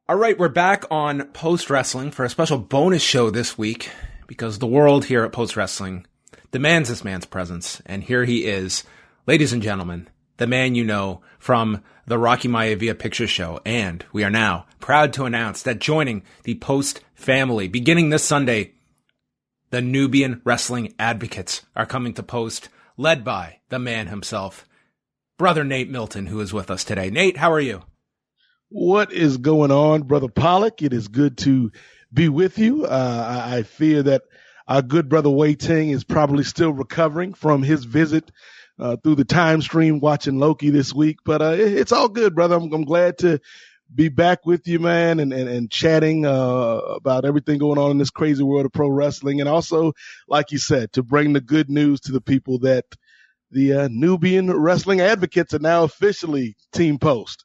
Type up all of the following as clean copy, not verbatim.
All right, we're back on Post Wrestling for a special bonus show this week because the world here at Post Wrestling demands this man's presence. And here he is, ladies and gentlemen, the man you know from the Rocky Maivia Picture Show. And we are now proud to announce that joining the Post family, beginning this Sunday, the Nubian Wrestling Advocates are coming to Post, led by the man himself, Brother Nate Milton, who is with us today. Nate, how are you? What is going on, Brother Pollock? It is good to be with you. I fear that our good brother Wei Ting is probably still recovering from his visit through the time stream watching Loki this week. But it's all good, brother. I'm glad to be back with you, man, and chatting about everything going on in this crazy world of pro wrestling. And also, like you said, to bring the good news to the people that the Nubian Wrestling Advocates are now officially Team Post.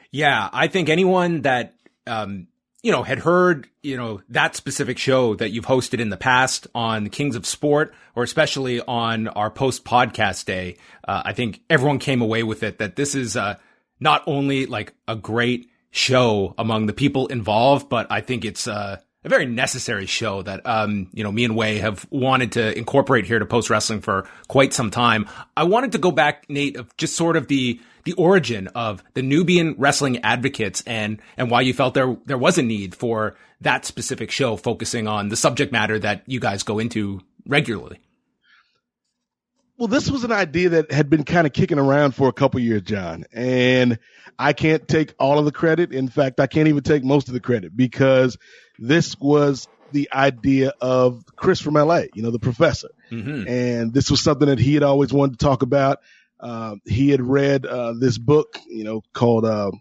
Yeah, I think anyone that, had heard, that specific show that you've hosted in the past on Kings of Sport, or especially on our post podcast day, I think everyone came away with it that this is not only like a great show among the people involved, but I think it's a very necessary show that, me and Wei have wanted to incorporate here to Post Wrestling for quite some time. I wanted to go back, Nate, of just sort of the origin of the Nubian Wrestling Advocates and why you felt there was a need for that specific show focusing on the subject matter that you guys go into regularly. Well, this was an idea that had been kind of kicking around for a couple years, John, and I can't take all of the credit. In fact, I can't even take most of the credit because this was the idea of Kris from LA, the professor. Mm-hmm. And this was something that he had always wanted to talk about. He had read this book, called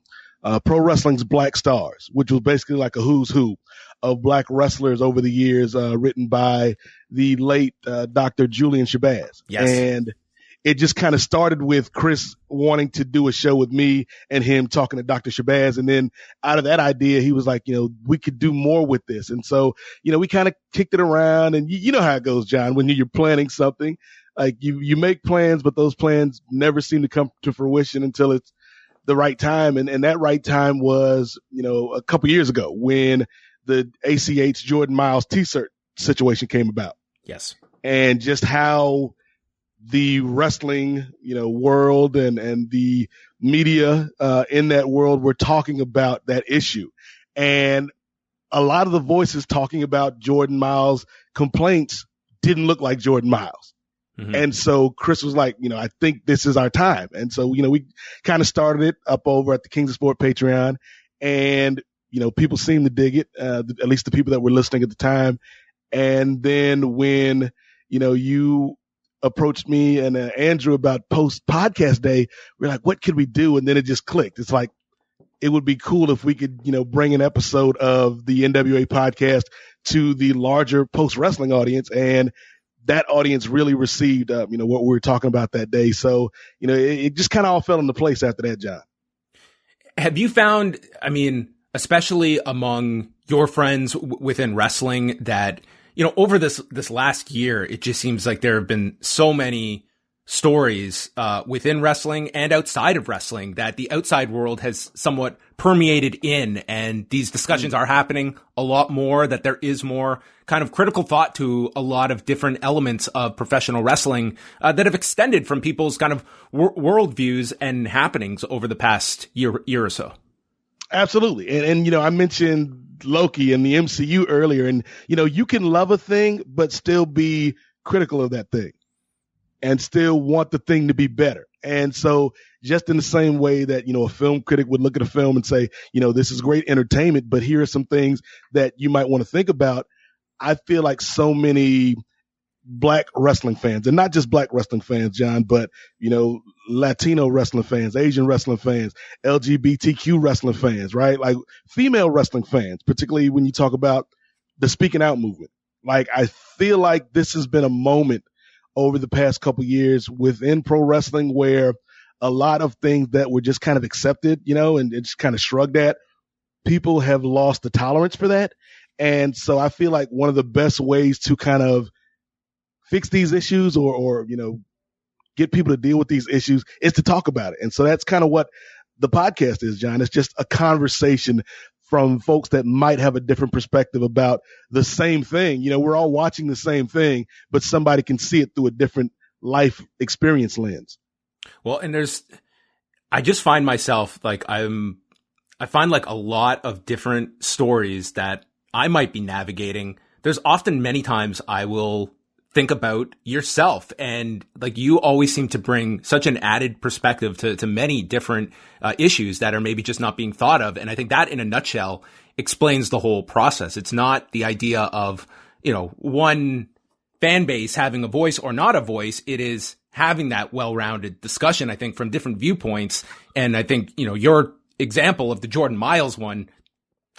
Pro Wrestling's Black Stars, which was basically like a who's who of black wrestlers over the years, written by the late Dr. Julian Shabazz. Yes. And it just kind of started with Kris wanting to do a show with me and him talking to Dr. Shabazz. And then out of that idea, he was like, we could do more with this. And so, we kind of kicked it around, and you know how it goes, John, when you're planning something. Like you make plans, but those plans never seem to come to fruition until it's the right time. And that right time was, a couple years ago when the ACH Jordan Miles t-shirt situation came about. Yes. And just how the wrestling, world and the media in that world were talking about that issue. And a lot of the voices talking about Jordan Miles complaints didn't look like Jordan Miles. Mm-hmm. And so Kris was like, I think this is our time. And so, we kind of started it up over at the Kings of Sport Patreon, and, people seemed to dig it, at least the people that were listening at the time. And then when, you approached me and Andrew about post podcast day, we're like, what could we do? And then it just clicked. It's like, it would be cool if we could, bring an episode of the NWA podcast to the larger post wrestling audience. And that audience really received, what we were talking about that day. So, it just kind of all fell into place after that, John. Have you found, especially among your friends within wrestling, that, over this last year, it just seems like there have been so many stories within wrestling and outside of wrestling that the outside world has somewhat permeated in, and these discussions are happening a lot more, that there is more kind of critical thought to a lot of different elements of professional wrestling that have extended from people's kind of worldviews and happenings over the past year or so. Absolutely. And I mentioned Loki and the MCU earlier, and, you can love a thing, but still be critical of that thing and still want the thing to be better. And so just in the same way that, a film critic would look at a film and say, this is great entertainment, but here are some things that you might want to think about. I feel like so many black wrestling fans, and not just black wrestling fans, John, but, Latino wrestling fans, Asian wrestling fans, LGBTQ wrestling fans, right? Like female wrestling fans, particularly when you talk about the speaking out movement. Like, I feel like this has been a moment over the past couple years within pro wrestling where a lot of things that were just kind of accepted, and just kind of shrugged at, people have lost the tolerance for that. And so I feel like one of the best ways to kind of fix these issues or get people to deal with these issues is to talk about it. And so that's kind of what the podcast is, John. It's just a conversation from folks that might have a different perspective about the same thing. You know, we're all watching the same thing, but somebody can see it through a different life experience lens. Well, and I just find myself like I find like a lot of different stories that I might be navigating. There's often many times I will think about yourself, and like you always seem to bring such an added perspective to many different issues that are maybe just not being thought of. And I think that in a nutshell explains the whole process. It's not the idea of, you know, one fan base having a voice or not a voice. It is having that well-rounded discussion, I think, from different viewpoints. And I think, you know, your example of the Jordan Miles one,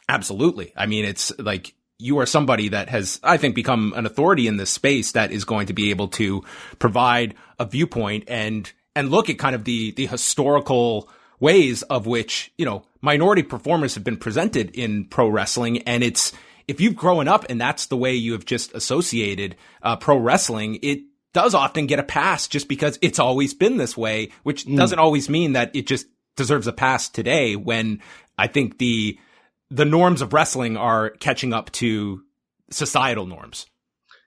absolutely. I mean, it's like, you are somebody that has, I think, become an authority in this space that is going to be able to provide a viewpoint and look at kind of the historical ways of which, you know, minority performers have been presented in pro wrestling. And it's, if you've grown up and that's the way you have just associated pro wrestling, it does often get a pass just because it's always been this way, which doesn't always mean that it just deserves a pass today, when I think the norms of wrestling are catching up to societal norms.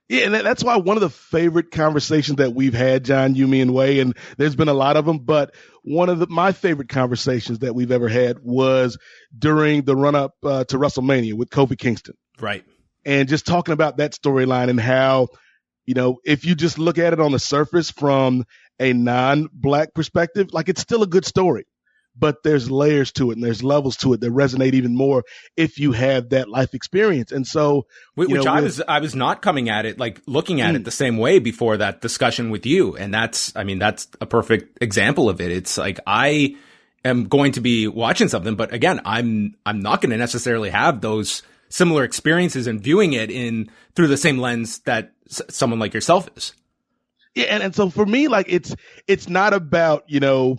Yeah, and that's why one of the favorite conversations that we've had, John, you, me, and Way, and there's been a lot of them, but one of my favorite conversations that we've ever had was during the run-up to WrestleMania with Kofi Kingston. Right. And just talking about that storyline and how, you know, if you just look at it on the surface from a non-Black perspective, like, it's still a good story. But there's layers to it and there's levels to it that resonate even more if you have that life experience. And so, I was not coming at it, like looking at it the same way before that discussion with you. And that's a perfect example of it. It's like, I am going to be watching something, but again, I'm not going to necessarily have those similar experiences and viewing it through the same lens that someone like yourself is. Yeah. And so for me, like, it's not about, you know,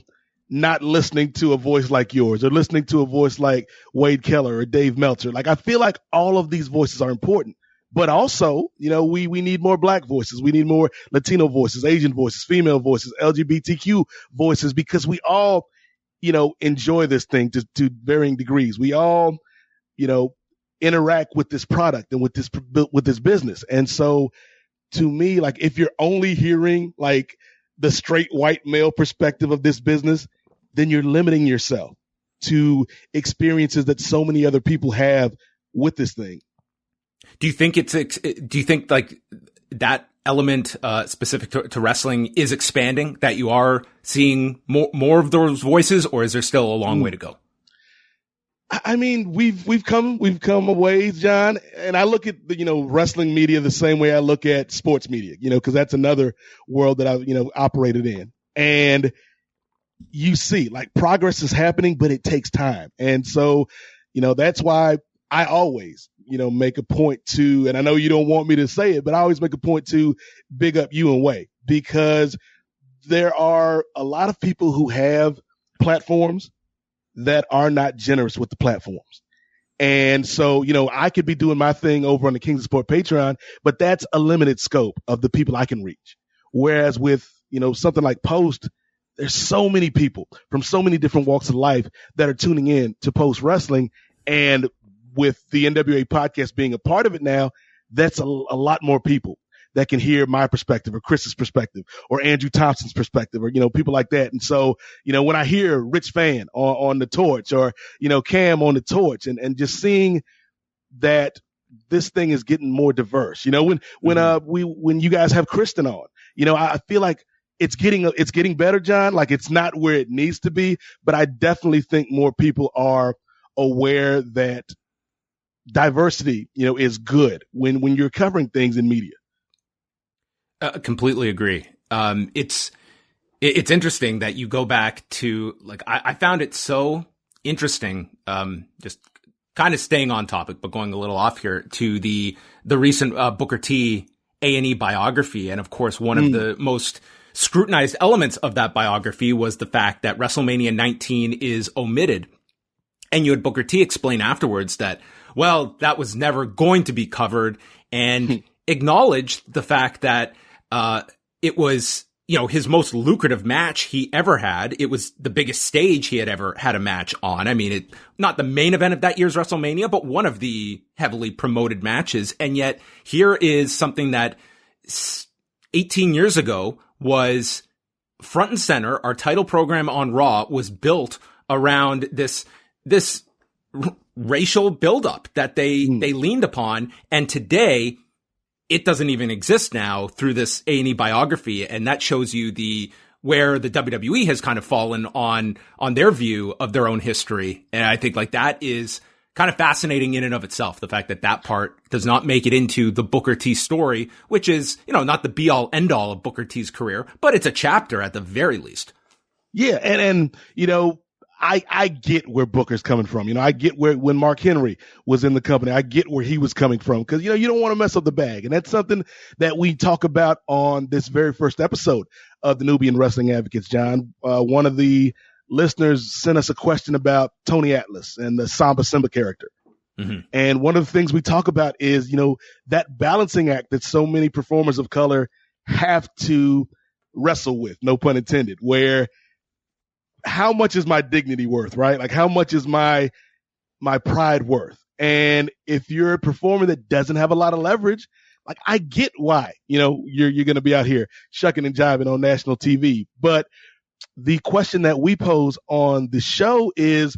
not listening to a voice like yours or listening to a voice like Wade Keller or Dave Meltzer. Like, I feel like all of these voices are important, but also, you know, we need more Black voices. We need more Latino voices, Asian voices, female voices, LGBTQ voices, because we all, you know, enjoy this thing to varying degrees. We all, you know, interact with this product and with this business. And so to me, like, if you're only hearing like the straight white male perspective of this business, then you're limiting yourself to experiences that so many other people have with this thing. Do you think like that element specific to wrestling is expanding, that you are seeing more of those voices, or is there still a long way to go? I mean, we've come a ways, John, and I look at the, you know, wrestling media the same way I look at sports media, you know, because that's another world that I've, you know, operated in. And you see, like, progress is happening, but it takes time. And so, you know, that's why I always, you know, make a point to, and I know you don't want me to say it, but I always make a point to big up you and Way, because there are a lot of people who have platforms that are not generous with the platforms. And so, you know, I could be doing my thing over on the Kings of Sport Patreon, but that's a limited scope of the people I can reach. Whereas with, you know, something like Post, there's so many people from so many different walks of life that are tuning in to Post Wrestling. And with the NWA podcast being a part of it now, that's a lot more people that can hear my perspective or Kris's perspective or Andrew Thompson's perspective or, you know, people like that. And so, you know, when I hear Rich Fan on the Torch or, you know, Cam on the Torch and just seeing that this thing is getting more diverse, you know, when you guys have Kristen on, you know, I feel like it's getting better, John. Like, it's not where it needs to be, but I definitely think more people are aware that diversity, you know, is good when you're covering things in media. Completely agree. It's interesting that you go back to, like, I found it so interesting, just kind of staying on topic, but going a little off here, to the recent Booker T A&E biography. And of course, one of the most scrutinized elements of that biography was the fact that WrestleMania 19 is omitted. And you had Booker T explain afterwards that, well, that was never going to be covered, and acknowledged the fact that it was, his most lucrative match he ever had. It was the biggest stage he had ever had a match on. I mean, not the main event of that year's WrestleMania, but one of the heavily promoted matches. And yet here is something that 18 years ago was front and center. Our title program on Raw was built around this racial buildup that they leaned upon. And today, it doesn't even exist now through this A&E biography. And that shows you where the WWE has kind of fallen on their view of their own history. And I think like that is kind of fascinating in and of itself. The fact that part does not make it into the Booker T story, which is, not the be all end all of Booker T's career, but it's a chapter at the very least. Yeah. And I get where Booker's coming from. I get when Mark Henry was in the company, I get where he was coming from because, you don't want to mess up the bag. And that's something that we talk about on this very first episode of the Nubian Wrestling Advocates, John. One of the listeners sent us a question about Tony Atlas and the Samba Simba character. Mm-hmm. And one of the things we talk about is, that balancing act that so many performers of color have to wrestle with, no pun intended, where how much is my dignity worth, right? Like how much is my pride worth? And if you're a performer that doesn't have a lot of leverage, like I get why, you're going to be out here shucking and jiving on national TV. But the question that we pose on the show is,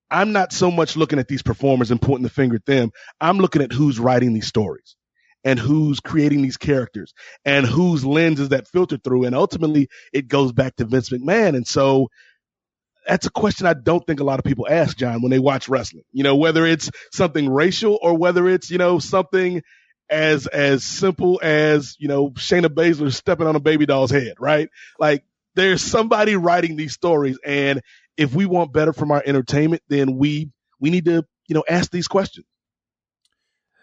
I'm not so much looking at these performers and pointing the finger at them. I'm looking at who's writing these stories and who's creating these characters and whose lenses that filter through. And ultimately it goes back to Vince McMahon. And so that's a question I don't think a lot of people ask, John, when they watch wrestling, whether it's something racial or whether it's, something as simple as, Shayna Baszler stepping on a baby doll's head, right? Like there's somebody writing these stories. And if we want better from our entertainment, then we need to, ask these questions.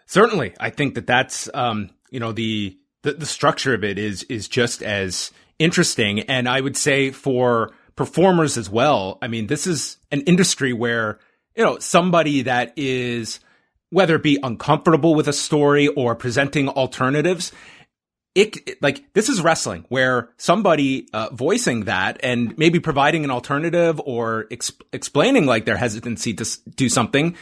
Certainly. I think that's, the structure of it is just as interesting. And I would say for performers as well, I mean, this is an industry where, somebody that is, whether it be uncomfortable with a story or presenting alternatives, this is wrestling where somebody voicing that and maybe providing an alternative or explaining like their hesitancy to do something,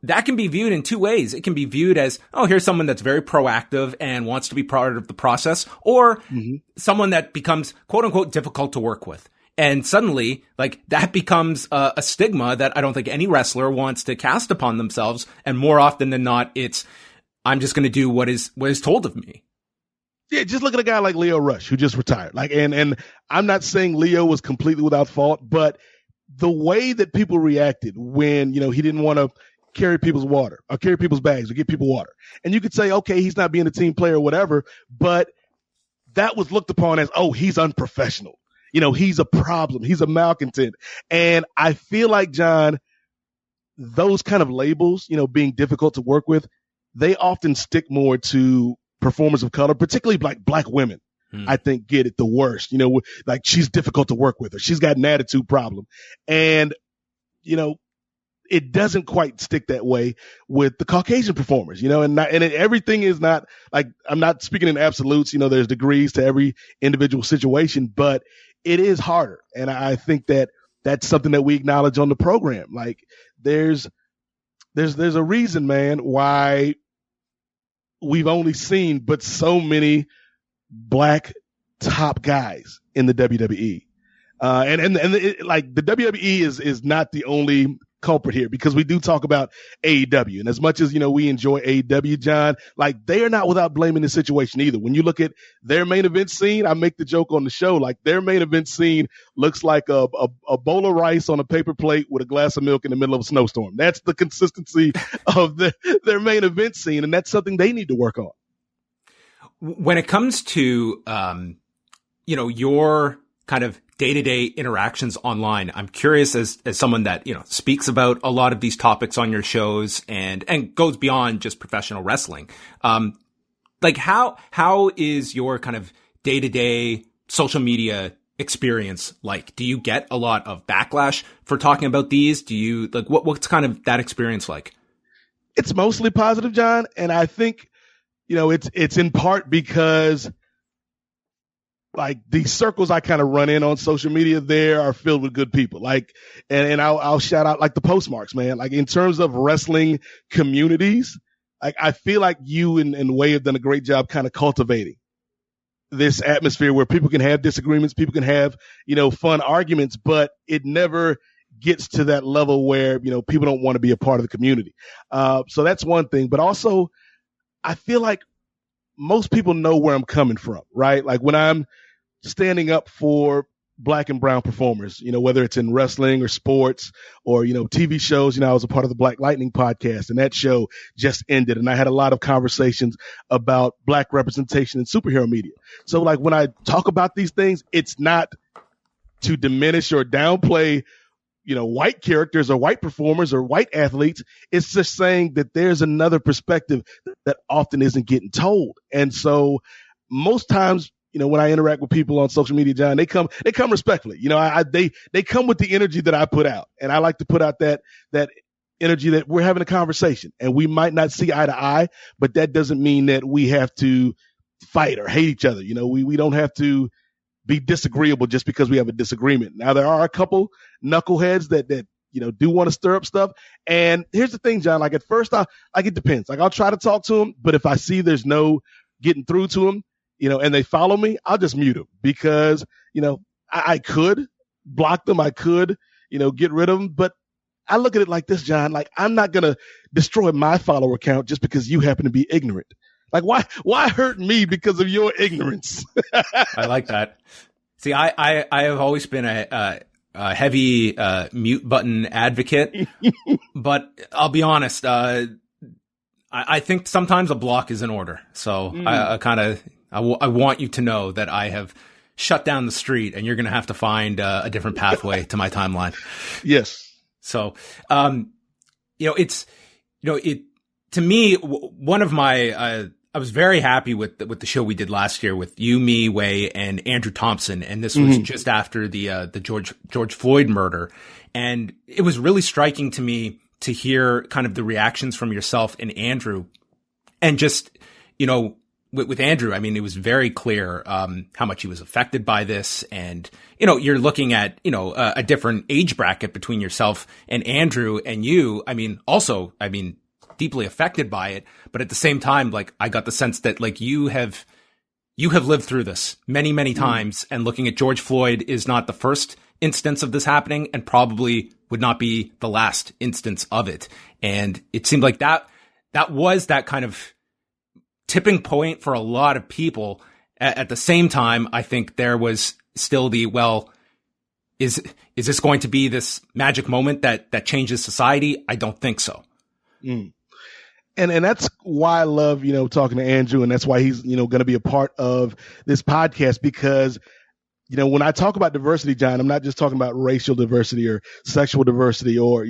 that can be viewed in two ways. It can be viewed as, oh, here's someone that's very proactive and wants to be part of the process, or someone that becomes quote unquote difficult to work with. And suddenly, like that becomes a stigma that I don't think any wrestler wants to cast upon themselves. And more often than not, it's, I'm just going to do what is told of me. Yeah, just look at a guy like Leo Rush, who just retired. Like, and I'm not saying Leo was completely without fault, but the way that people reacted when, he didn't want to carry people's water or carry people's bags or get people water. And you could say, okay, he's not being a team player or whatever, but that was looked upon as, oh, he's unprofessional. He's a problem. He's a malcontent. And I feel like, John, those kind of labels, being difficult to work with, they often stick more to performers of color, particularly black women. I think get it the worst, like she's difficult to work with or she's got an attitude problem. And, it doesn't quite stick that way with the Caucasian performers, and everything is not like, I'm not speaking in absolutes, there's degrees to every individual situation, but it is harder. And I think that that's something that we acknowledge on the program. Like there's a reason, man, why we've only seen but so many black top guys in the WWE. Like the WWE is not the only culprit here, because we do talk about AEW, and as much as we enjoy AEW, John, like they are not without blame in this situation either. When you look at their main event scene, I make the joke on the show, like their main event scene looks like a bowl of rice on a paper plate with a glass of milk in the middle of a snowstorm. That's the consistency of their main event scene, and that's something they need to work on. When it comes to your kind of day-to-day interactions online, I'm curious as someone that, speaks about a lot of these topics on your shows and goes beyond just professional wrestling. Like how is your kind of day-to-day social media experience like? Do you get a lot of backlash for talking about these? Do you like what's kind of that experience like? It's mostly positive, John. And I think, it's in part because like these circles I kind of run in on social media there are filled with good people. Like, and I'll shout out like the Postmarks, man. Like in terms of wrestling communities, like I feel like you and Way have done a great job kind of cultivating this atmosphere where people can have disagreements, people can have, fun arguments, but it never gets to that level where, people don't want to be a part of the community. So that's one thing, but also I feel like most people know where I'm coming from, right? Like when I'm standing up for Black and brown performers, whether it's in wrestling or sports or, TV shows. I was a part of the Black Lightning podcast, and that show just ended. And I had a lot of conversations about Black representation in superhero media. So like when I talk about these things, it's not to diminish or downplay, white characters or white performers or white athletes. It's just saying that there's another perspective that often isn't getting told. And so most times, when I interact with people on social media, John, they come respectfully. They come with the energy that I put out, and I like to put out that energy that we're having a conversation, and we might not see eye to eye, but that doesn't mean that we have to fight or hate each other. We don't have to be disagreeable just because we have a disagreement. Now there are a couple knuckleheads that do want to stir up stuff. And here's the thing, John. Like at first, it depends. Like I'll try to talk to them, but if I see there's no getting through to them, and they follow me, I'll just mute them because, I could block them. I could, get rid of them. But I look at it like this, John, like I'm not going to destroy my follower count just because you happen to be ignorant. Like why hurt me because of your ignorance? I like that. See, I have always been a heavy mute button advocate, but I'll be honest. I think sometimes a block is in order. So I want you to know that I have shut down the street, and you're going to have to find a different pathway to my timeline. Yes. So, it's, to me, one of my, I was very happy with the show we did last year with you, me, Way, and Andrew Thompson. And this was just after the George Floyd murder. And it was really striking to me to hear kind of the reactions from yourself and Andrew, and just, with Andrew, I mean, it was very clear how much he was affected by this. And, you're looking at, a different age bracket between yourself and Andrew, and you, deeply affected by it. But at the same time, like, I got the sense that like you have lived through this many, many times. And looking at George Floyd is not the first instance of this happening, and probably would not be the last instance of it. And it seemed like that was that kind of tipping point for a lot of people. At the same time, I think there was still is this going to be this magic moment that changes society? I don't think so. And that's why I love, talking to Andrew, and that's why he's, going to be a part of this podcast, because, when I talk about diversity, John, I'm not just talking about racial diversity or sexual diversity or,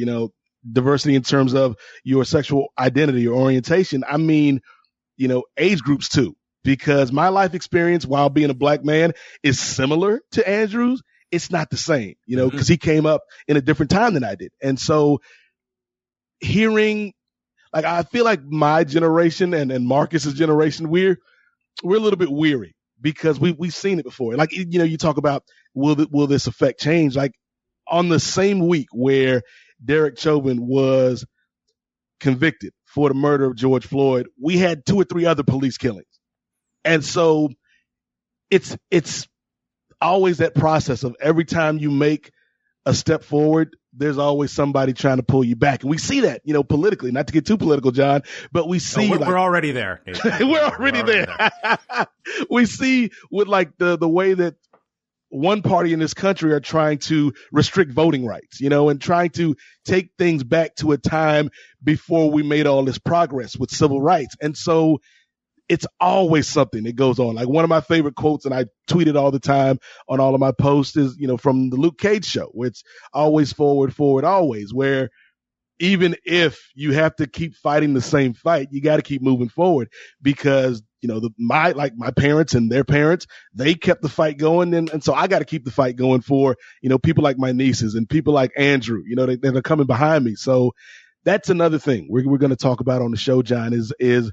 diversity in terms of your sexual identity or orientation. I mean, age groups too, because my life experience while being a Black man is similar to Andrew's. It's not the same, because he came up in a different time than I did. And so hearing, like, I feel like my generation and Marcus's generation, we're a little bit weary because we've seen it before. Like, you talk about, will this affect change? Like on the same week where Derek Chauvin was convicted for the murder of George Floyd, we had 2 or 3 other police killings. And so it's always that process of every time you make a step forward, there's always somebody trying to pull you back. And we see that, politically, not to get too political, John, but we see we're already there. we're already there. We see with like the way that one party in this country are trying to restrict voting rights, and trying to take things back to a time before we made all this progress with civil rights. And so it's always something that goes on. Like one of my favorite quotes, and I tweet it all the time on all of my posts, is, from the Luke Cage show, where it's always forward, always, where even if you have to keep fighting the same fight, you got to keep moving forward because, my parents and their parents, they kept the fight going. And so I got to keep the fight going for, people like my nieces and people like Andrew, that are coming behind me. So that's another thing we're going to talk about on the show, John, is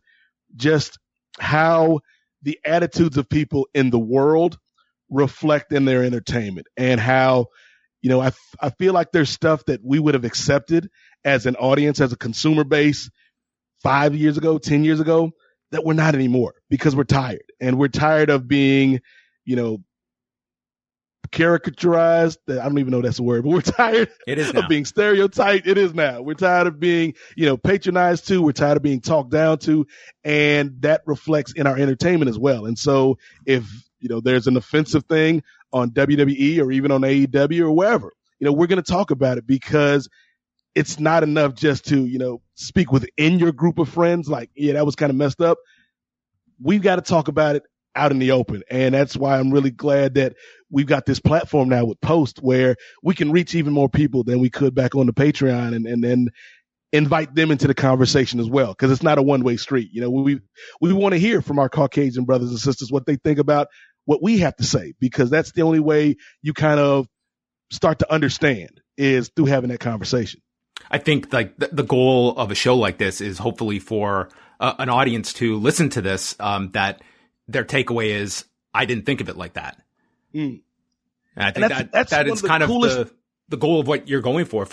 just how the attitudes of people in the world reflect in their entertainment, and how, I feel like there's stuff that we would have accepted as an audience, as a consumer base 5 years ago, 10 years ago, that we're not anymore, because we're tired, and we're tired of being, caricaturized. I don't even know if that's a word, but we're tired of being stereotyped. It is now. We're tired of being, patronized to. We're tired of being talked down to, and that reflects in our entertainment as well. And so if, there's an offensive thing on WWE or even on AEW or wherever, we're going to talk about it, because it's not enough just to, speak within your group of friends. Like, yeah, that was kind of messed up. We've got to talk about it out in the open. And that's why I'm really glad that we've got this platform now with Post, where we can reach even more people than we could back on the Patreon, and then invite them into the conversation as well. Cause it's not a one-way street. We want to hear from our Caucasian brothers and sisters what they think about what we have to say, because that's the only way you kind of start to understand, is through having that conversation. I think like the goal of a show like this is hopefully for an audience to listen to this, that their takeaway is, I didn't think of it like that. And I think that is kind of the goal of what you're going for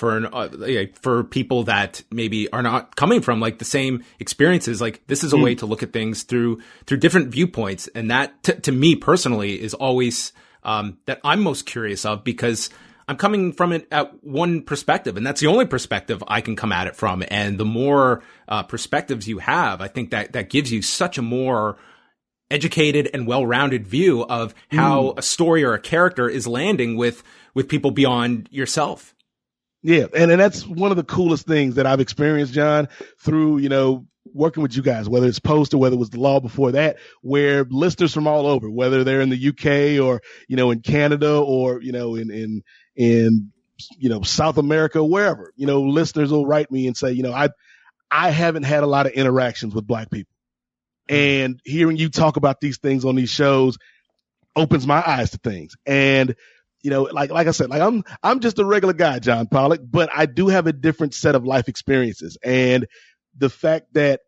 people that maybe are not coming from like the same experiences. Like, this is a way to look at things through different viewpoints. And that to me personally is always, that I'm most curious of, because I'm coming from it at one perspective, and that's the only perspective I can come at it from. And the more perspectives you have, I think that gives you such a more educated and well-rounded view of how a story or a character is landing with people beyond yourself. Yeah. And that's one of the coolest things that I've experienced, John, through, working with you guys, whether it's Post or whether it was the Law before that, where listeners from all over, whether they're in the UK or, in Canada or, in South America, wherever, listeners will write me and say, I haven't had a lot of interactions with Black people. And hearing you talk about these things on these shows opens my eyes to things. And, like I said, like I'm just a regular guy, John Pollock, but I do have a different set of life experiences. And the fact that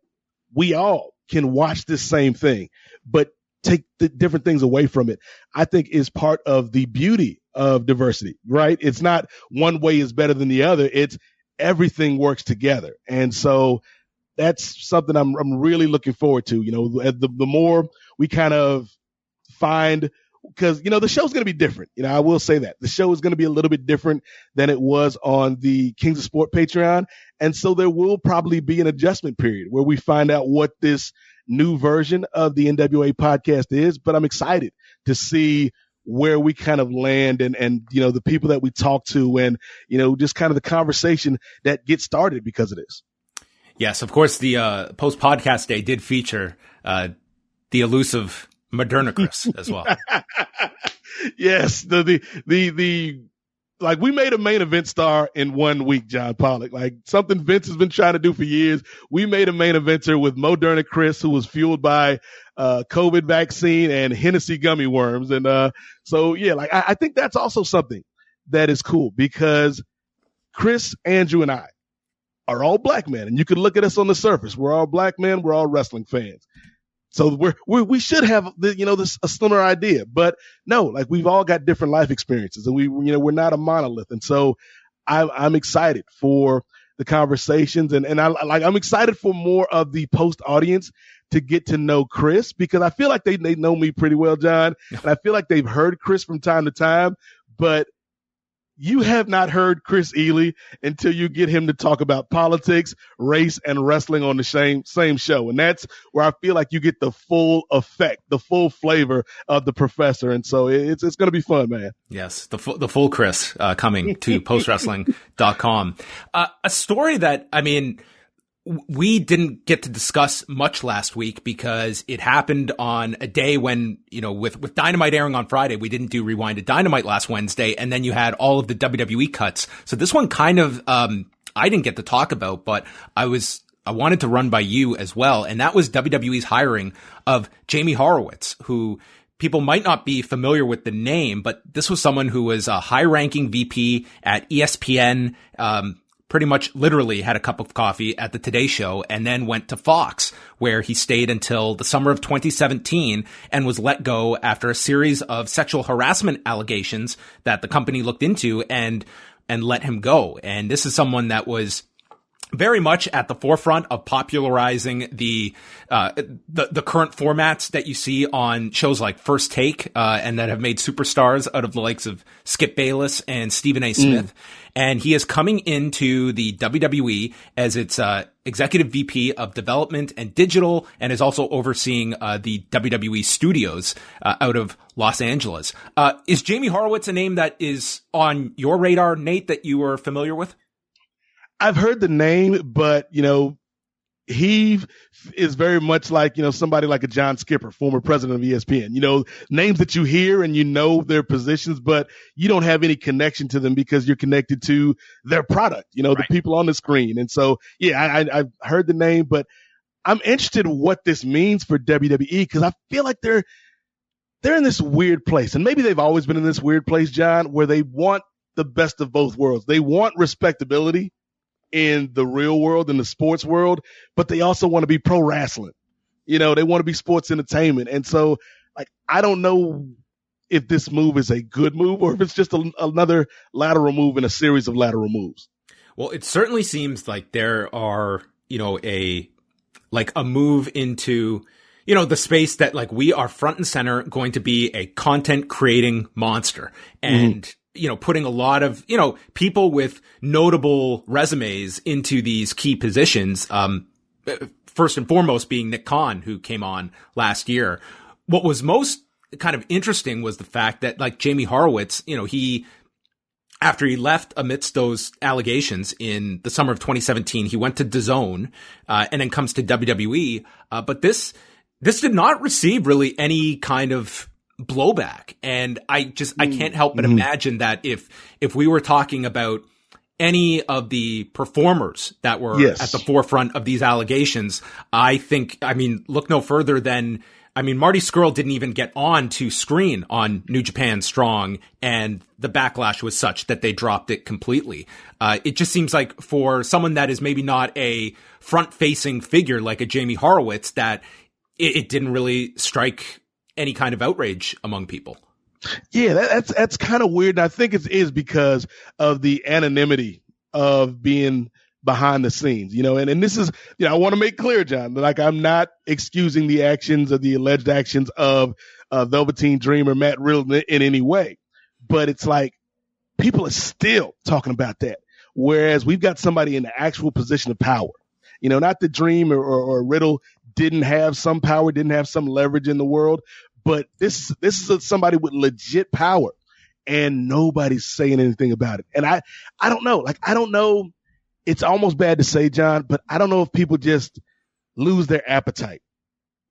we all can watch this same thing, but take the different things away from it, I think is part of the beauty of diversity, right? It's not one way is better than the other. It's everything works together. And so that's something I'm really looking forward to. The more we kind of find, because, the show's going to be different. I will say that the show is going to be a little bit different than it was on the Kings of Sport Patreon. And so there will probably be an adjustment period where we find out what this new version of the NWA podcast is. But I'm excited to see where we kind of land and the people that we talk to, and, just kind of the conversation that gets started because of this. Yes, of course, the Post Podcast Day did feature the elusive Moderna Kris as well. Yes, the like, we made a main event star in 1 week, John Pollock. Like, something Vince has been trying to do for years. We made a main eventer with Moderna Kris, who was fueled by COVID vaccine and Hennessy gummy worms. And so yeah, like I think that's also something that is cool, because Kris, Andrew, and I are all Black men, and you can look at us on the surface. We're all Black men. We're all wrestling fans. So we should have a similar idea, but no, like, we've all got different life experiences, and we're not a monolith. And so I'm excited for the conversations, and I'm excited for more of the Post audience to get to know Kris, because I feel like they know me pretty well, John, and I feel like they've heard Kris from time to time, but you have not heard Kris Ealy until you get him to talk about politics, race, and wrestling on the same show. And that's where I feel like you get the full effect, the full flavor of the professor. And so it's going to be fun, man. Yes, the full Kris coming to postwrestling.com. A story that, we didn't get to discuss much last week because it happened on a day when, with Dynamite airing on Friday, we didn't do Rewinded Dynamite last Wednesday. And then you had all of the WWE cuts. So this one kind of, I didn't get to talk about, but I wanted to run by you as well. And that was WWE's hiring of Jamie Horowitz, who people might not be familiar with the name, but this was someone who was a high ranking VP at ESPN, pretty much literally had a cup of coffee at the Today Show and then went to Fox, where he stayed until the summer of 2017 and was let go after a series of sexual harassment allegations that the company looked into and let him go. And this is someone that was very much at the forefront of popularizing the current formats that you see on shows like First Take, and that have made superstars out of the likes of Skip Bayless and Stephen A. Smith. And he is coming into the WWE as its executive VP of development and digital, and is also overseeing the WWE studios out of Los Angeles. Is Jamie Horowitz a name that is on your radar, Nate, that you are familiar with? I've heard the name, but, he is very much like, somebody like a John Skipper, former president of ESPN, names that you hear and their positions, but you don't have any connection to them because you're connected to their product, right. The people on the screen. And so, I've heard the name, but I'm interested in what this means for WWE because I feel like they're in this weird place. And maybe they've always been in this weird place, John, where they want the best of both worlds. They want respectability in the real world, in the sports world, but they also want to be pro wrestling. They want to be sports entertainment. And so, I don't know if this move is a good move or if it's just another lateral move in a series of lateral moves. Well, it certainly seems like there are, a move into, the space that we are front and center going to be a content creating monster. And putting a lot of, people with notable resumes into these key positions. First and foremost being Nick Khan, who came on last year. What was most kind of interesting was the fact that Jamie Horowitz, after he left amidst those allegations in the summer of 2017, he went to DAZN, and then comes to WWE. But this did not receive really any kind of blowback. And I can't help but imagine that if we were talking about any of the performers that were at the forefront of these allegations, look no further than, Marty Scurll didn't even get on to screen on New Japan Strong, and the backlash was such that they dropped it completely. It just seems like for someone that is maybe not a front-facing figure like a Jamie Horowitz, that it didn't really strike any kind of outrage among people. Yeah, that's kind of weird. And I think it is because of the anonymity of being behind the scenes, and this is, I want to make clear, John, that I'm not excusing the actions or the alleged actions of Velveteen Dream or Matt Riddle in any way, but it's people are still talking about that. Whereas we've got somebody in the actual position of power, not the Dream or Riddle didn't have some power, didn't have some leverage in the world, but this is somebody with legit power, and nobody's saying anything about it. And I don't know. I don't know. It's almost bad to say, John, but I don't know if people just lose their appetite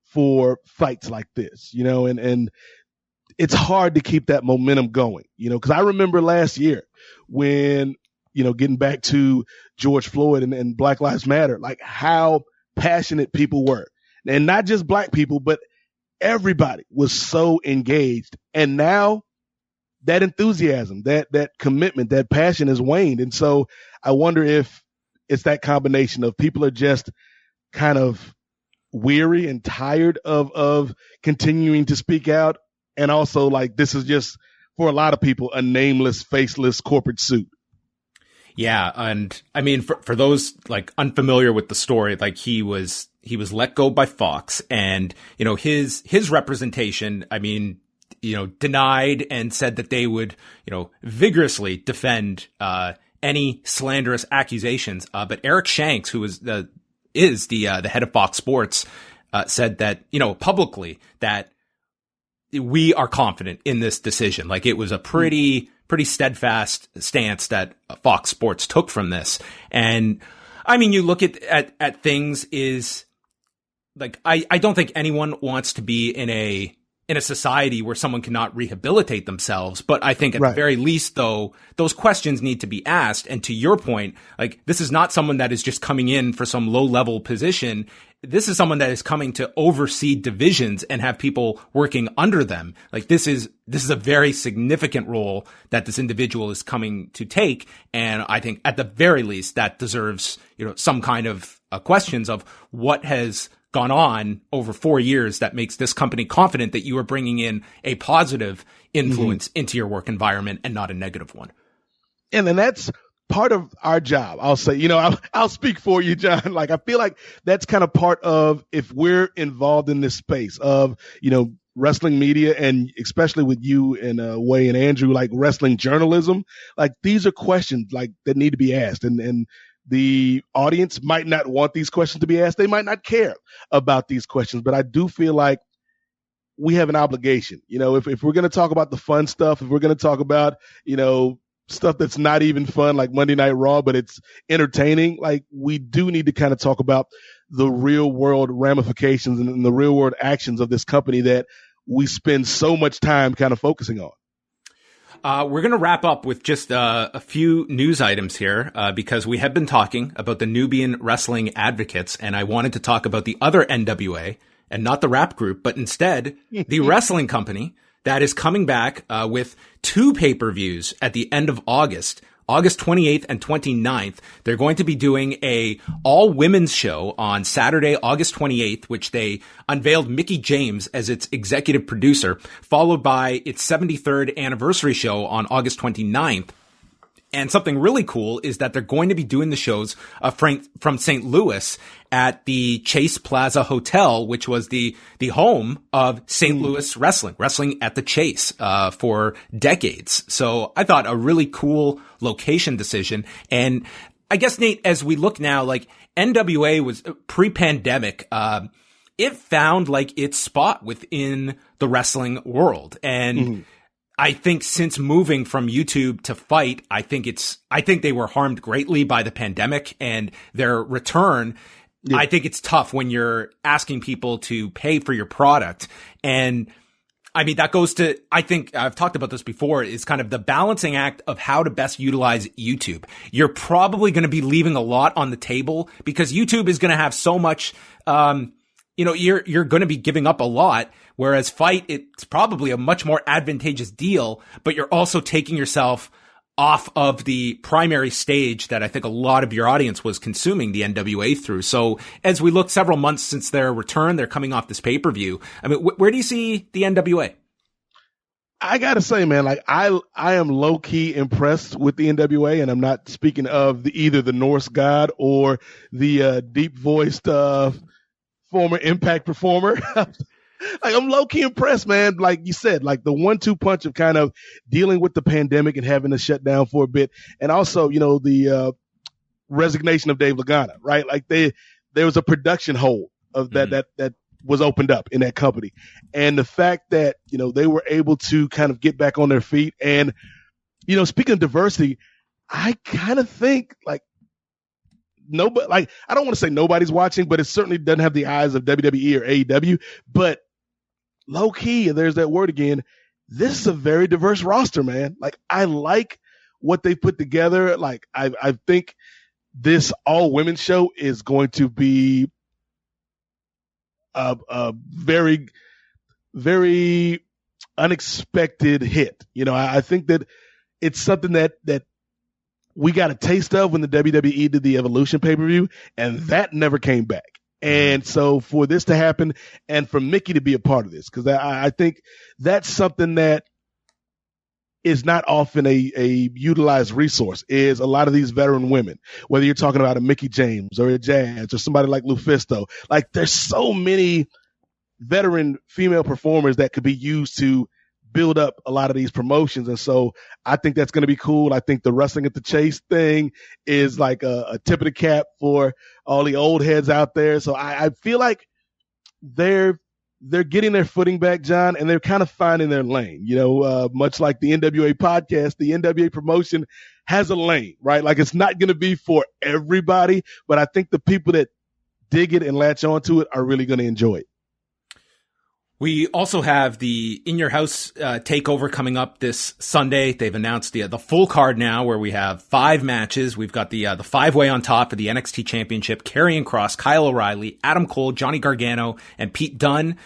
for fights like this, and it's hard to keep that momentum going, because I remember last year when, getting back to George Floyd and Black Lives Matter, how passionate people were, and not just black people, but everybody was so engaged. And now that enthusiasm, that commitment, that passion has waned. And so I wonder if it's that combination of people are just kind of weary and tired of continuing to speak out. And also this is just, for a lot of people, a nameless, faceless corporate suit. Yeah. And for those unfamiliar with the story, he was let go by Fox, and, his representation, denied and said that they would, vigorously defend, any slanderous accusations. But Eric Shanks, who is the head of Fox Sports, said that, publicly that we are confident in this decision. It was a pretty steadfast stance that Fox Sports took from this. And you look at things is I don't think anyone wants to be in a society where someone cannot rehabilitate themselves. But I think at the very least, though, those questions need to be asked. And to your point, this is not someone that is just coming in for some low level position. this is someone that is coming to oversee divisions and have people working under them. Like this is a very significant role that this individual is coming to take. And I think at the very least that deserves, some kind of questions of what has gone on over 4 years that makes this company confident that you are bringing in a positive influence into your work environment and not a negative one. And then that's part of our job. I'll say, I'll speak for you, John. Like, I feel like that's kind of part of, if we're involved in this space of, wrestling media, and especially with you and Way and Andrew, like wrestling journalism, like these are questions like that need to be asked. And the audience might not want these questions to be asked. They might not care about these questions, but I do feel like we have an obligation. If we're going to talk about the fun stuff, if we're going to talk about, stuff that's not even fun, like Monday Night Raw, but it's entertaining, like we do need to kind of talk about the real world ramifications and the real world actions of this company that we spend so much time kind of focusing on. We're going to wrap up with just a few news items here because we have been talking about the Nubian Wrestling Advocates, and I wanted to talk about the other NWA and not the rap group, but instead the wrestling company that is coming back with 2 pay-per-views at the end of August 28th and 29th. They're going to be doing a all-women's show on Saturday, August 28th, which they unveiled Mickie James as its executive producer, followed by its 73rd anniversary show on August 29th. And something really cool is that they're going to be doing the shows from St. Louis at the Chase Plaza Hotel, which was the home of St. Louis wrestling at the Chase for decades. So I thought a really cool location decision. And I guess, Nate, as we look now, like NWA was pre-pandemic, it found like its spot within the wrestling world. And I think since moving from YouTube to Fight, I think they were harmed greatly by the pandemic and their return. Yeah. I think it's tough when you're asking people to pay for your product. And I mean, that goes to, I think I've talked about this before, is kind of the balancing act of how to best utilize YouTube. You're probably going to be leaving a lot on the table because YouTube is going to have so much, you're going to be giving up a lot. Whereas Fight, it's probably a much more advantageous deal, but you're also taking yourself off of the primary stage that I think a lot of your audience was consuming the NWA through. So as we look several months since their return, they're coming off this pay-per-view. I mean, where do you see the NWA? I got to say, man, like I am low key impressed with the NWA, and I'm not speaking of either the Norse god or the deep voiced former Impact performer. Like, I'm low-key impressed, man. Like you said, like the 1-2 punch of kind of dealing with the pandemic and having to shut down for a bit. And also, the resignation of Dave Lagana, right? Like there was a production hole of that was opened up in that company. And the fact that, they were able to kind of get back on their feet. And, speaking of diversity, I kind of think like, nobody, like, I don't want to say nobody's watching, but it certainly doesn't have the eyes of WWE or AEW, but low key, and there's that word again, this is a very diverse roster, man. Like, I like what they put together. Like, I think this all women's show is going to be a very, very unexpected hit. I think that it's something that we got a taste of when the WWE did the Evolution pay-per-view, and that never came back. And so for this to happen and for Mickie to be a part of this, because I think that's something that is not often a utilized resource, is a lot of these veteran women, whether you're talking about a Mickie James or a Jazz or somebody like Lufisto. Like, there's so many veteran female performers that could be used to build up a lot of these promotions. And so I think that's going to be cool. I think the wrestling at the Chase thing is like a tip of the cap for all the old heads out there. So I feel like they're getting their footing back, John, and they're kind of finding their lane. Much like the NWA podcast, the NWA promotion has a lane, right? Like, it's not going to be for everybody, but I think the people that dig it and latch onto it are really going to enjoy it. We also have the In Your House takeover coming up this Sunday. They've announced the full card now, where we have 5 matches. We've got the 5-way on top for the NXT Championship: Karrion Kross, Kyle O'Reilly, Adam Cole, Johnny Gargano, and Pete Dunne.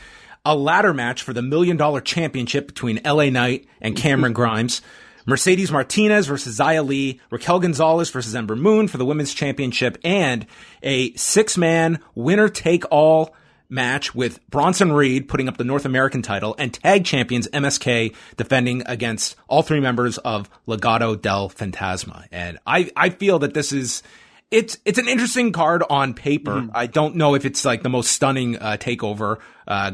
A ladder match for the $1 Million Championship between LA Knight and Cameron Grimes. Mercedes Martinez versus Xia Li, Raquel Gonzalez versus Ember Moon for the Women's Championship, and a 6-man winner-take-all match with Bronson Reed putting up the North American title and tag champions MSK defending against all 3 members of Legado del Fantasma. And I feel that this is, it's an interesting card on paper. I don't know if it's like the most stunning takeover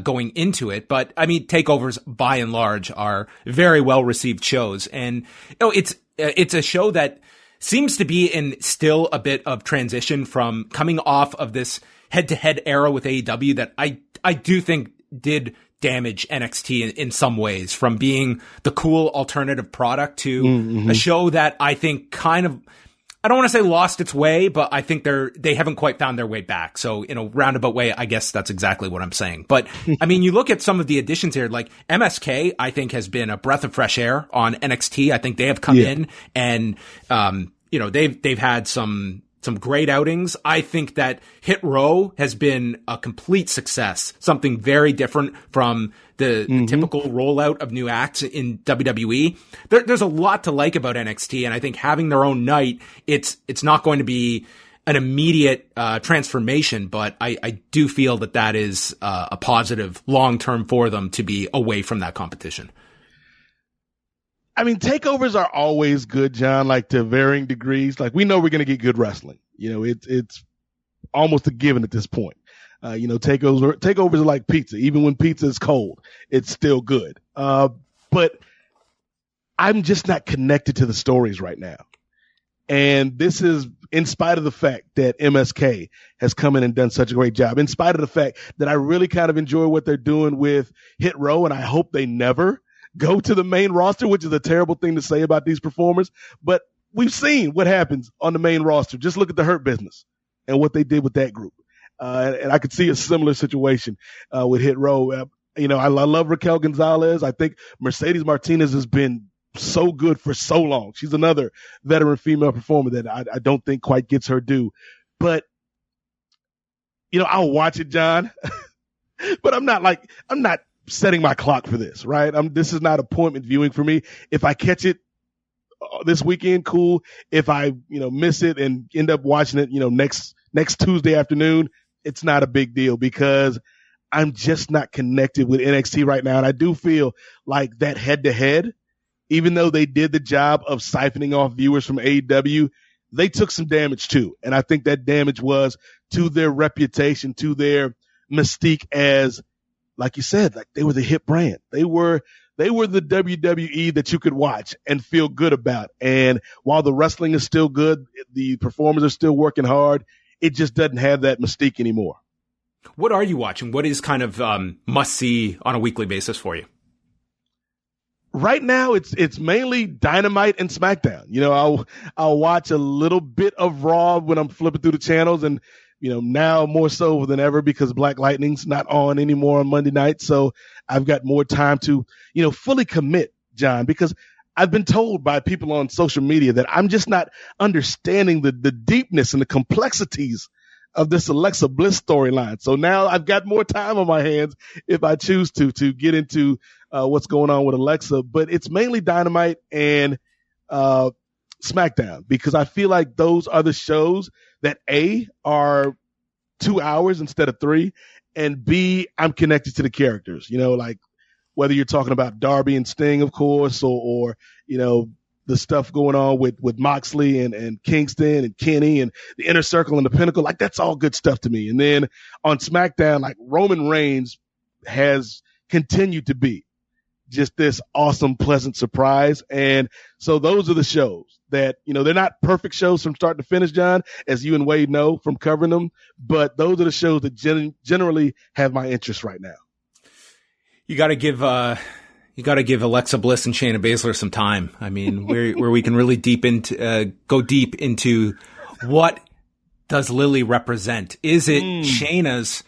going into it, but I mean, takeovers by and large are very well received shows. And it's a show that seems to be in still a bit of transition from coming off of this head-to-head era with AEW that I do think did damage NXT in some ways, from being the cool alternative product to a show that I think kind of, I don't want to say lost its way, but I think they haven't quite found their way back. So in a roundabout way, I guess that's exactly what I'm saying. But I mean, you look at some of the additions here, like MSK, I think has been a breath of fresh air on NXT. I think they have come in and, they've had some great outings. I think that Hit Row has been a complete success, something very different from the typical rollout of new acts in WWE. There's a lot to like about NXT, and I think having their own night, it's not going to be an immediate transformation, but I do feel that is a positive long-term for them to be away from that competition. I mean, takeovers are always good, John, like to varying degrees. Like, we know we're going to get good wrestling. It's almost a given at this point. Takeovers are like pizza. Even when pizza is cold, it's still good. But I'm just not connected to the stories right now. And this is in spite of the fact that MSK has come in and done such a great job, in spite of the fact that I really kind of enjoy what they're doing with Hit Row, and I hope they never go to the main roster, which is a terrible thing to say about these performers. But we've seen what happens on the main roster. Just look at the Hurt Business and what they did with that group. And I could see a similar situation with Hit Row. I love Raquel Gonzalez. I think Mercedes Martinez has been so good for so long. She's another veteran female performer that I don't think quite gets her due. But, I'll watch it, John. But I'm not setting my clock for this, right? This is not appointment viewing for me. If I catch it this weekend, cool. If I, miss it and end up watching it, next Tuesday afternoon, it's not a big deal because I'm just not connected with NXT right now. And I do feel like that head to head, even though they did the job of siphoning off viewers from AEW, they took some damage too. And I think that damage was to their reputation, to their mystique as, like you said, like they were the hit brand. They were the WWE that you could watch and feel good about. And while the wrestling is still good, the performers are still working hard. It just doesn't have that mystique anymore. What are you watching? What is kind of must see on a weekly basis for you? Right now, it's mainly Dynamite and SmackDown. I'll watch a little bit of Raw when I'm flipping through the channels, and now more so than ever because Black Lightning's not on anymore on Monday night. So I've got more time to, fully commit, John, because I've been told by people on social media that I'm just not understanding the deepness and the complexities of this Alexa Bliss storyline. So now I've got more time on my hands if I choose to get into what's going on with Alexa. But it's mainly Dynamite and SmackDown because I feel like those are the shows that A, are 2 hours instead of 3, and B, I'm connected to the characters, like whether you're talking about Darby and Sting, of course, or the stuff going on with Moxley and Kingston and Kenny and the Inner Circle and the Pinnacle, like that's all good stuff to me. And then on SmackDown, like Roman Reigns has continued to be just this awesome, pleasant surprise. And so those are the shows that, they're not perfect shows from start to finish, John, as you and Wade know from covering them, but those are the shows that generally have my interest right now. You got to give Alexa Bliss and Shayna Baszler some time. I mean, where we can really go deep into what does Lily represent? Is it Shayna's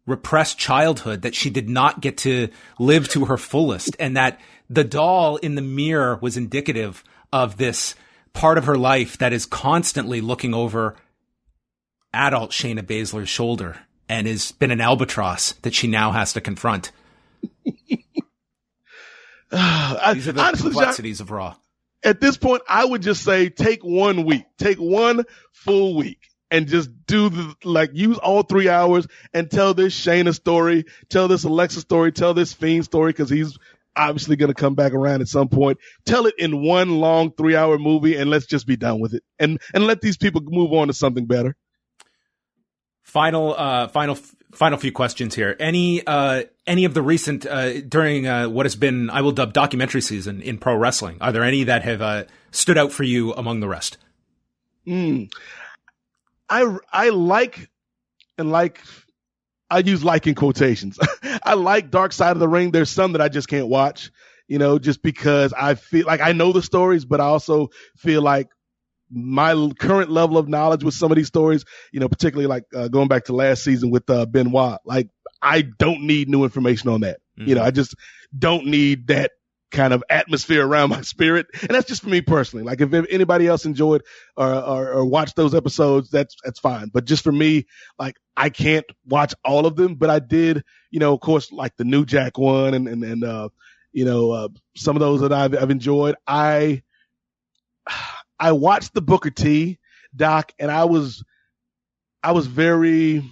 repressed childhood that she did not get to live to her fullest, and that the doll in the mirror was indicative of this part of her life that is constantly looking over adult Shayna Baszler's shoulder and has been an albatross that she now has to confront. These are the honestly, complexities of Raw. At this point, I would just say take 1 week, take one full week, and just use all 3 hours and tell this Shayna story, tell this Alexa story, tell this Fiend story, because he's obviously going to come back around at some point. Tell it in one long 3-hour movie, and let's just be done with it, and let these people move on to something better. Final few questions here. Any of the recent during what has been, I will dub, documentary season in pro wrestling, are there any that have stood out for you among the rest? I like, I use like in quotations. I like Dark Side of the Ring. There's some that I just can't watch, just because I feel like I know the stories, but I also feel like my current level of knowledge with some of these stories, particularly like going back to last season with Benoit, like I don't need new information on that. Mm-hmm. I just don't need that kind of atmosphere around my spirit. And that's just for me personally. Like if anybody else enjoyed or watched those episodes, that's fine. But just for me, like I can't watch all of them, but I did, of course, like the New Jack one and some of those that I've enjoyed. I watched the Booker T doc and I was very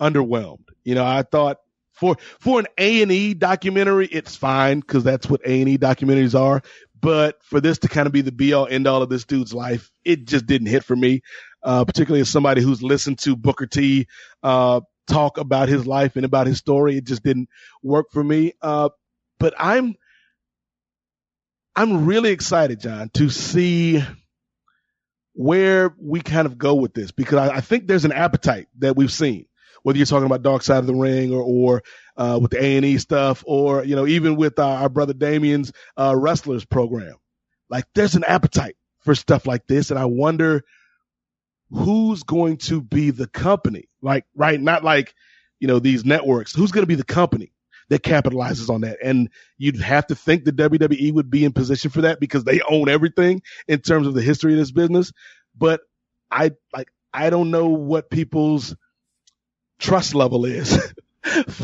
underwhelmed. I thought for an A&E documentary, it's fine because that's what A&E documentaries are. But for this to kind of be the be all end all of this dude's life, it just didn't hit for me, particularly as somebody who's listened to Booker T talk about his life and about his story. It just didn't work for me. But I'm really excited, John, to see where we kind of go with this, because I think there's an appetite that we've seen, whether you're talking about Dark Side of the Ring or with the A&E stuff, or, even with our brother Damien's wrestlers program. Like there's an appetite for stuff like this. And I wonder who's going to be the company, not like, these networks, who's going to be the company that capitalizes on that. And you'd have to think the WWE would be in position for that because they own everything in terms of the history of this business. But I don't know what people's trust level is,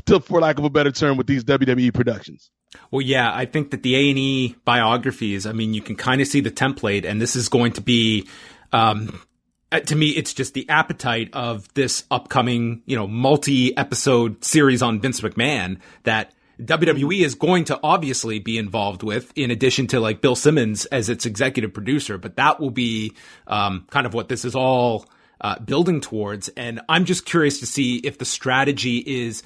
for lack of a better term, with these WWE productions. Well, yeah, I think that the A&E biographies, you can kind of see the template, and this is going to be, to me, it's just the appetite of this upcoming, multi-episode series on Vince McMahon that WWE is going to obviously be involved with, in addition to like Bill Simmons as its executive producer. But that will be kind of what this is all building towards. And I'm just curious to see if the strategy is,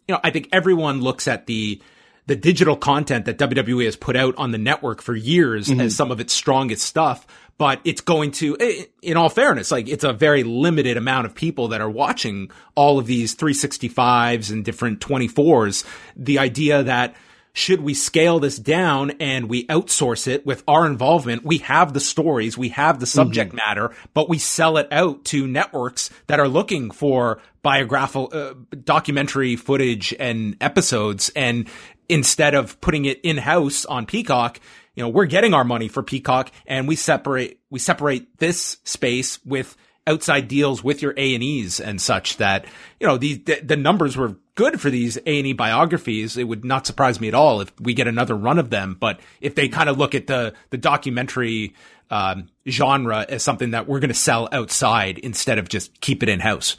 I think everyone looks at the digital content that WWE has put out on the network for years as some of its strongest stuff. But it's going to, in all fairness, like it's a very limited amount of people that are watching all of these 365s and different 24s. The idea that should we scale this down and we outsource it with our involvement, we have the stories, we have the subject matter, but we sell it out to networks that are looking for biographical, documentary footage and episodes. And instead of putting it in-house on Peacock, we're getting our money for Peacock, and we separate this space with outside deals with your A&Es and such that, the numbers were good for these A&E biographies. It would not surprise me at all if we get another run of them. But if they kind of look at the documentary genre as something that we're going to sell outside instead of just keep it in-house.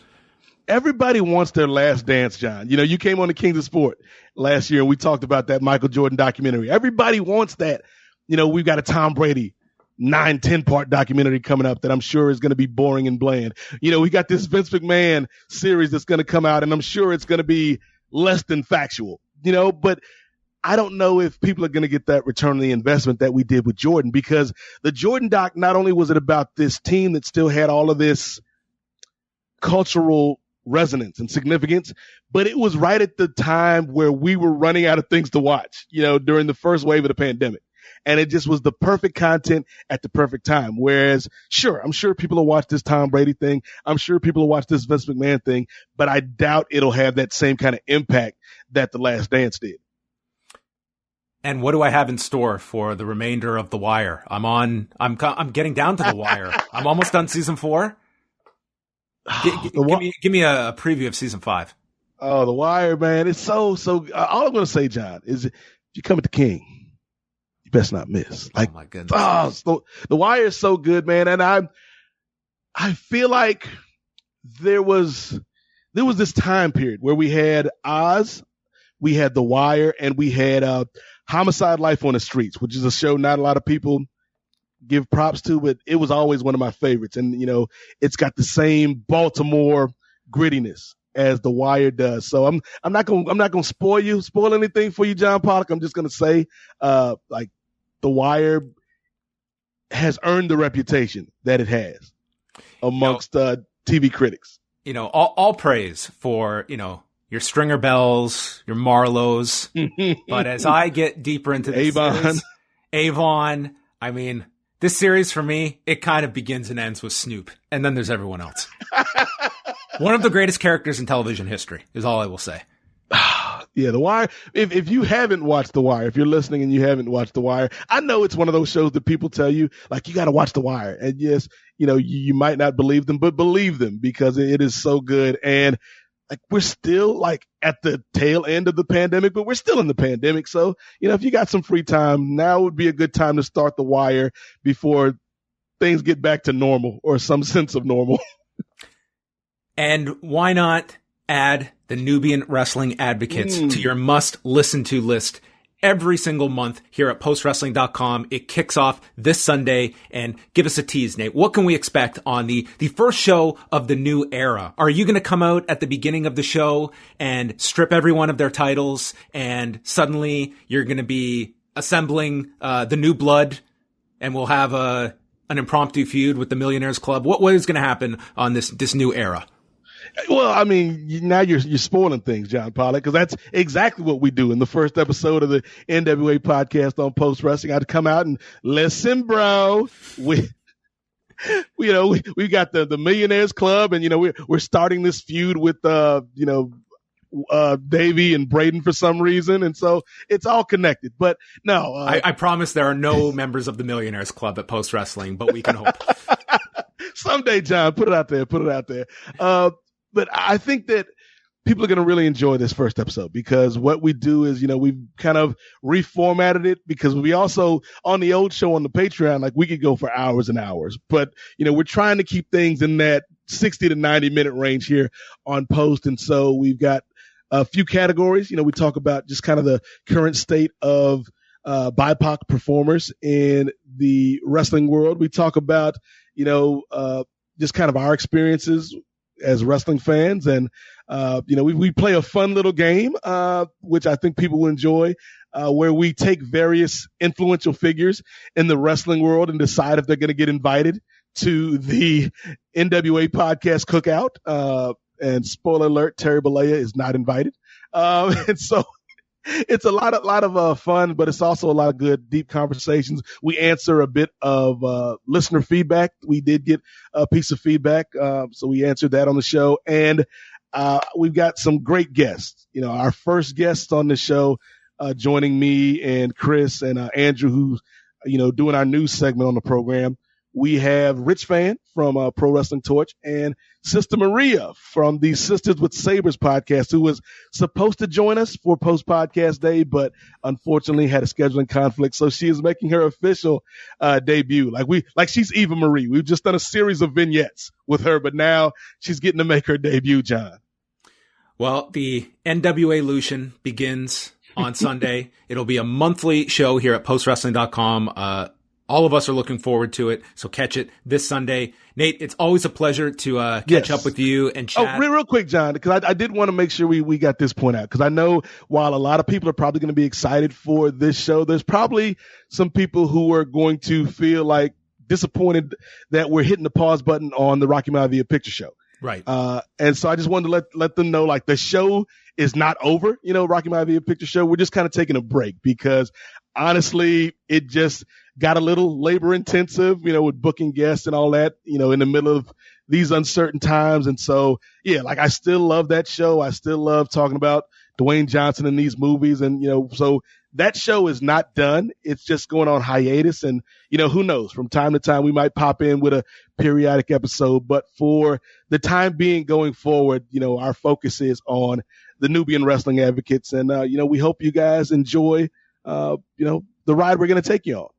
Everybody wants their last dance, John. You came on the Kings of Sport last year and we talked about that Michael Jordan documentary. Everybody wants that. We've got a Tom Brady 9-10 part documentary coming up that I'm sure is going to be boring and bland. We got this Vince McMahon series that's going to come out and I'm sure it's going to be less than factual, but I don't know if people are going to get that return on the investment that we did with Jordan, because the Jordan doc, not only was it about this team that still had all of this cultural resonance and significance, but it was right at the time where we were running out of things to watch, during the first wave of the pandemic. And it just was the perfect content at the perfect time. Whereas, sure, I'm sure people will watch this Tom Brady thing. I'm sure people will watch this Vince McMahon thing, but I doubt it'll have that same kind of impact that The Last Dance did. And what do I have in store for the remainder of The Wire? I'm getting down to The Wire. I'm almost done season 4. Give me a preview of season 5. Oh, The Wire, man. It's so, all I'm going to say, John, is if you come at the king, you best not miss. Like, oh my goodness. So The Wire is so good, man. And I feel like there was this time period where we had Oz, we had The Wire, and we had Homicide: Life on the Streets, which is a show not a lot of people give props to, but it was always one of my favorites. And, you know, it's got the same Baltimore grittiness as The Wire does. So I'm not going to spoil anything for you, John Pollock. I'm just going to say, like, The Wire has earned the reputation that it has amongst TV critics. You know, all praise for, you know, your Stringer Bells, your Marlows. But as I get deeper into this series, Avon, I mean, this series for me, it kind of begins and ends with Snoop. And then there's everyone else. One of the greatest characters in television history is all I will say. Yeah, The Wire. If you haven't watched The Wire, if you're listening and you haven't watched The Wire, I know it's one of those shows that people tell you, like, you got to watch The Wire. And yes, you know, you might not believe them, but believe them because it is so good. And like, we're still like at the tail end of the pandemic, but we're still in the pandemic. So, you know, if you got some free time, now would be a good time to start The Wire before things get back to normal or some sense of normal. And why not add the Nubian Wrestling Advocates to your must-listen to list every single month here at postwrestling.com. It kicks off this Sunday, and give us a tease, Nate. What can we expect on the first show of the new era? Are you going to come out at the beginning of the show and strip everyone of their titles, and suddenly you're going to be assembling the new blood, and we'll have an impromptu feud with the Millionaires Club? What is going to happen on this new era? Well, I mean, now you're spoiling things, John Pollock, because that's exactly what we do in the first episode of the NWA podcast on Post Wrestling. I'd come out and listen, bro. We got the Millionaires Club, and, you know, we're starting this feud with Davey and Braden for some reason, and so it's all connected. But no, I promise there are no members of the Millionaires Club at Post Wrestling, but we can hope. Someday, John, put it out there. But I think that people are going to really enjoy this first episode because what we do is, you know, we've kind of reformatted it because we also, on the old show on the Patreon, like, we could go for hours and hours. But, you know, we're trying to keep things in that 60 to 90 minute range here on Post. And so we've got a few categories. You know, we talk about just kind of the current state of BIPOC performers in the wrestling world. We talk about, you know, just kind of our experiences as wrestling fans. And, you know, we play a fun little game, which I think people will enjoy, where we take various influential figures in the wrestling world and decide if they're going to get invited to the NWA podcast cookout. And spoiler alert, Terry Bollea is not invited. And so it's a lot of fun, but it's also a lot of good, deep conversations. We answer a bit of listener feedback. We did get a piece of feedback, so we answered that on the show. And we've got some great guests. You know, our first guests on the show, joining me and Kris and Andrew, who's, you know, doing our news segment on the program. We have Rich Fan from Pro Wrestling Torch and Sister Maria from the Sisters with Sabres podcast, who was supposed to join us for Post Podcast Day, but unfortunately had a scheduling conflict. So she is making her official debut. Like she's Eva Marie. We've just done a series of vignettes with her, but now she's getting to make her debut, John. Well, the NWA Lution begins on Sunday. It'll be a monthly show here at postwrestling.com. All of us are looking forward to it, so catch it this Sunday. Nate, it's always a pleasure to catch up with you and chat. Oh, real quick, John, because I did want to make sure we got this point out, because I know while a lot of people are probably going to be excited for this show, there's probably some people who are going to feel like disappointed that we're hitting the pause button on the Rocky Maivia picture show. Right. And so I just wanted to let them know, like, the show is not over, you know, Rocky Maivia picture show. We're just kind of taking a break because honestly, it just got a little labor intensive, with booking guests and all that, in the middle of these uncertain times. And so, yeah, like I still love that show. I still love talking about Dwayne Johnson in these movies. And, so that show is not done. It's just going on hiatus. And, who knows, from time to time, we might pop in with a periodic episode. But for the time being going forward, our focus is on the Nubian Wrestling Advocates. And, we hope you guys enjoy, the ride we're going to take you on.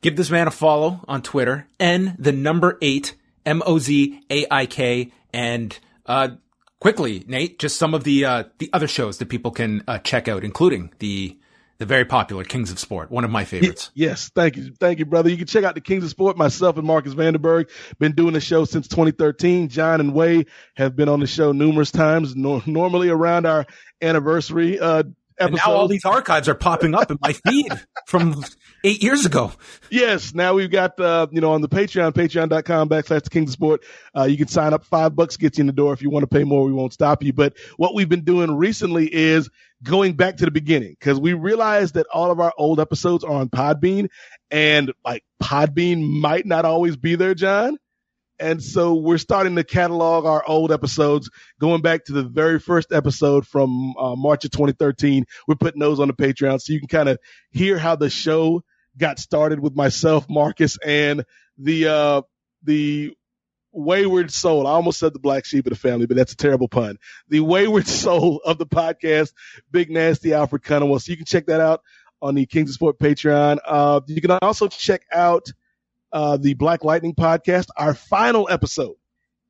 Give this man a follow on Twitter, N8, MOZAIK. And, quickly, Nate, just some of the other shows that people can check out, including the very popular Kings of Sport, one of my favorites. Yes, thank you, brother. You can check out the Kings of Sport. Myself and Marcus Vanderberg been doing the show since 2013. John and Way have been on the show numerous times, normally around our anniversary episode. And now all these archives are popping up in my feed from 8 years ago. Yes. Now we've got, on the Patreon, patreon.com/the Kings of Sport. You can sign up. $5 gets you in the door. If you want to pay more, we won't stop you. But what we've been doing recently is going back to the beginning, because we realized that all of our old episodes are on Podbean, and like Podbean might not always be there, John. And so we're starting to catalog our old episodes, going back to the very first episode from March of 2013. We're putting those on the Patreon so you can kind of hear how the show got started with myself, Marcus, and the wayward soul. I almost said the black sheep of the family, but that's a terrible pun. The wayward soul of the podcast, Big Nasty Alfred Cunningham. So you can check that out on the Kings of Sport Patreon. You can also check out the Black Lightning podcast. Our final episode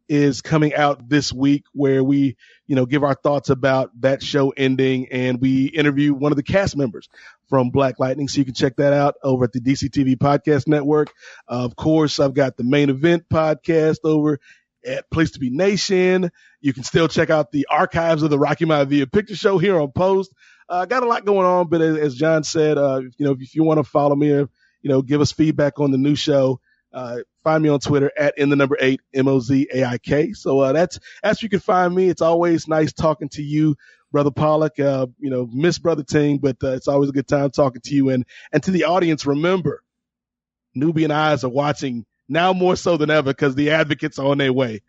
is coming out this week, where we, give our thoughts about that show ending, and we interview one of the cast members from Black Lightning. So you can check that out over at the DCTV Podcast Network. Of course, I've got the Main Event podcast over at Place to Be Nation. You can still check out the archives of the Rocky Maivia Picture Show here on Post. Got a lot going on, but as John said, if you want to follow me, give us feedback on the new show. Find me on Twitter at @8 MOZAIK. So that's where you can find me. It's always nice talking to you, Brother Pollock. Miss Brother Ting, but it's always a good time talking to you. And to the audience, remember, Nubian eyes are watching now more so than ever, because the advocates are on their way.